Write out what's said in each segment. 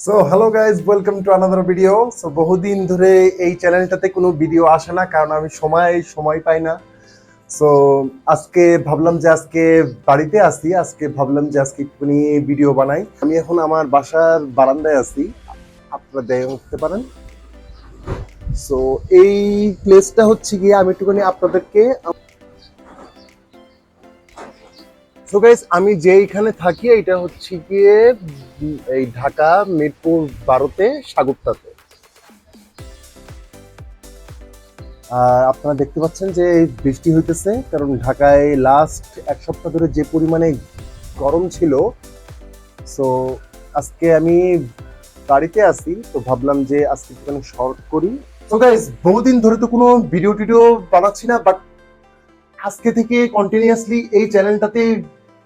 So hello guys, welcome to another video. So বহুদিন ধরে এই চ্যানেলটাতে কোনো ভিডিও আসে না, কারণ আমি সময় পাই না। সো আজকে ভাবলাম যে আজকে বাড়িতে আসি, আজকে ভাবলাম যে আজকে একটুখানি ভিডিও বানাই। আমি এখন আমার বাসার বারান্দায় আছি, আপনারা দেখতে পারেন। সো এই প্লেসটা হচ্ছে গিয়ে আমি একটুখানি আপনাদেরকে, সো গাইজ আমি যেইখানে থাকি এটা হচ্ছে গিয়ে এই ঢাকা মিরপুর 12-তে সাগুপ্তাতে। আর আপনারা দেখতে পাচ্ছেন যে বৃষ্টি হইতেছে, কারণ ঢাকায় লাস্ট এক সপ্তাহ ধরে যে পরিমাণে গরম ছিল। সো আজকে আমি বাড়িতে আছি, তো ভাবলাম যে আজকে একটুখানি শর্ট করি। তো গাইস বহুদিন ধরে তো কোনো ভিডিও টিডিও বানাচ্ছি না, বাট আজকে থেকে কন্টিনিউয়াসলি এই চ্যানেলটাতে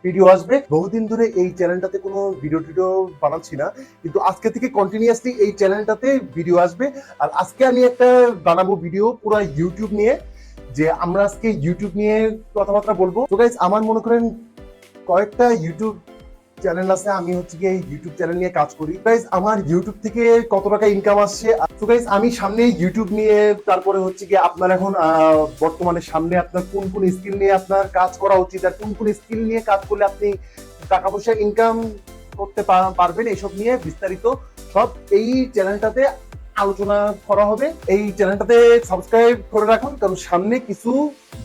ভিডিও আসবে। বহুদিন ধরে এই চ্যানেলটাতে কোনো ভিডিও টিডিও বানাচ্ছি না, কিন্তু আজকে থেকে কন্টিনিউয়াসলি এই চ্যানেলটাতে ভিডিও আসবে। আর আজকে আমি একটা বানাবো ভিডিও পুরো ইউটিউব নিয়ে, যে আমরা আজকে ইউটিউব নিয়ে কথাবার্তা বলবো। তো গাইস আমার মনে করেন কয়েকটা ইউটিউব চ্যানেল আছে, আমি হচ্ছে গিয়ে ইউটিউব চ্যানেল নিয়ে কাজ করি। গাইস আমার ইউটিউব থেকে কত টাকা ইনকাম আসছে, তো গাইস আমি সামনে ইউটিউব নিয়ে, তারপরে হচ্ছে গিয়ে আপনার এখন বর্তমানে সামনে আপনার কোন কোন স্কিল নিয়ে আপনার কাজ করা উচিত, আর কোন কোন স্কিল নিয়ে কাজ করলে আপনি টাকা পয়সা ইনকাম করতে পারবেন, এইসব নিয়ে বিস্তারিত সব এই চ্যানেলটাতে আলোচনা করা হবে। এই চ্যানেলটাতে সাবস্ক্রাইব করে রাখুন, কারণ সামনে কিছু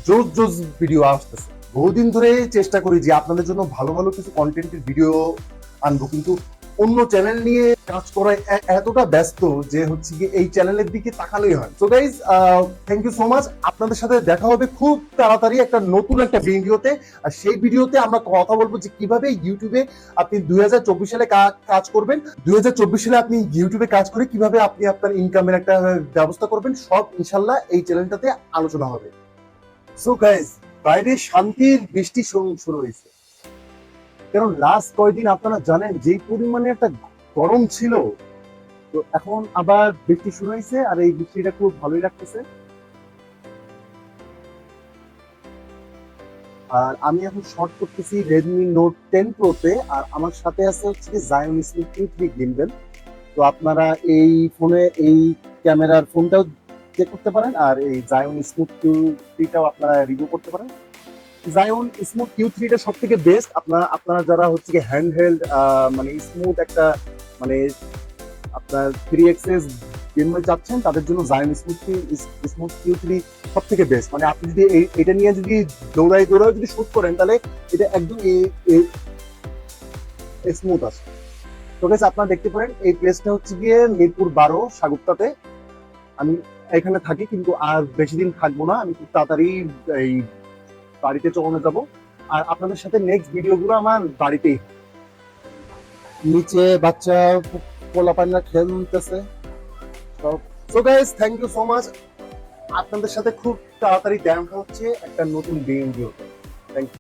জোস ভিডিও আসতেছে। বহুদিন ধরে চেষ্টা করি যে আপনাদের জন্য ভালো ভালো কিছু কন্টেন্টের ভিডিও আনবো, কিন্তু অন্য চ্যানেল নিয়ে কাজ করা এতটা ব্যস্ত যে হচ্ছে কি এই চ্যানেলের দিকে তাকানোই হয়। So guys thank you so much. আপনাদের সাথে দেখা হবে খুব তাড়াতাড়ি একটা নতুন একটা ভিডিওতে। আর সেই ভিডিওতে আমরা কথা বলবো যে কিভাবে ইউটিউবে আপনি 2024 সালে কাজ করবেন, 2024 সালে আপনি ইউটিউবে কাজ করে কিভাবে আপনি আপনার ইনকামের একটা ব্যবস্থা করবেন, সব ইনশাল্লাহ এই চ্যানেলটাতে আলোচনা হবে। সো গাইজ বাইরে শান্তির বৃষ্টি শুরু হয়েছে, কারণ লাস্ট কয়েকদিন আপনারা জানেন যে পরিমাণে একটা গরম ছিল। তো এখন আবার বৃষ্টি শুরু হয়েছে, আর এই বৃষ্টিটা খুব ভালোই লাগতেছে। আর আমি এখন শর্ট করতেছি রেডমি নোট 10 প্রোতে, আর আমার সাথে আছে হচ্ছে জায়ন স্মিথ Q3 গিম্বল। তো আপনারা এই ফোনে এই ক্যামেরার ফোনটাও চেক করতে পারেন, আর এই জায়ন স্মিথ Q3টাও আপনারা রিভিউ করতে পারেন। জায়ন স্মুথ Q3টা সব থেকে বেস্ট। আপনারা যারা হচ্ছে কি হ্যান্ড হেল্ড মানে স্মুথ একটা মানে আপনার 3xs গেমে যাচ্ছেন, তাদের জন্য জায়ন স্মুথ Q3 সব থেকে বেস্ট। মানে আপনি যদি এটা নিয়ে যদি দৌড়াও যদি শুট করেন, তাহলে এটা একদম স্মুথ আছে। তো গাইস আপনারা দেখতে পারেন এই প্লেসটা হচ্ছে গিয়ে মিরপুর 12 সাগুপ্তাতে। আমি এখানে থাকি, কিন্তু আর বেশি দিন থাকবো না, আমি খুব তাড়াতাড়ি এই বাড়িতে চলে যাব। আর আপনাদের সাথে নেক্সট ভিডিওগুলো আমার বাড়িতেই। নিচে বাচ্চা পোলাপান্না খেলতেছে সব। So guys thank you so much. আপনাদের সাথে খুব তাড়াতাড়ি দেখা হচ্ছে একটা নতুন ভিডিওতে। Thank you.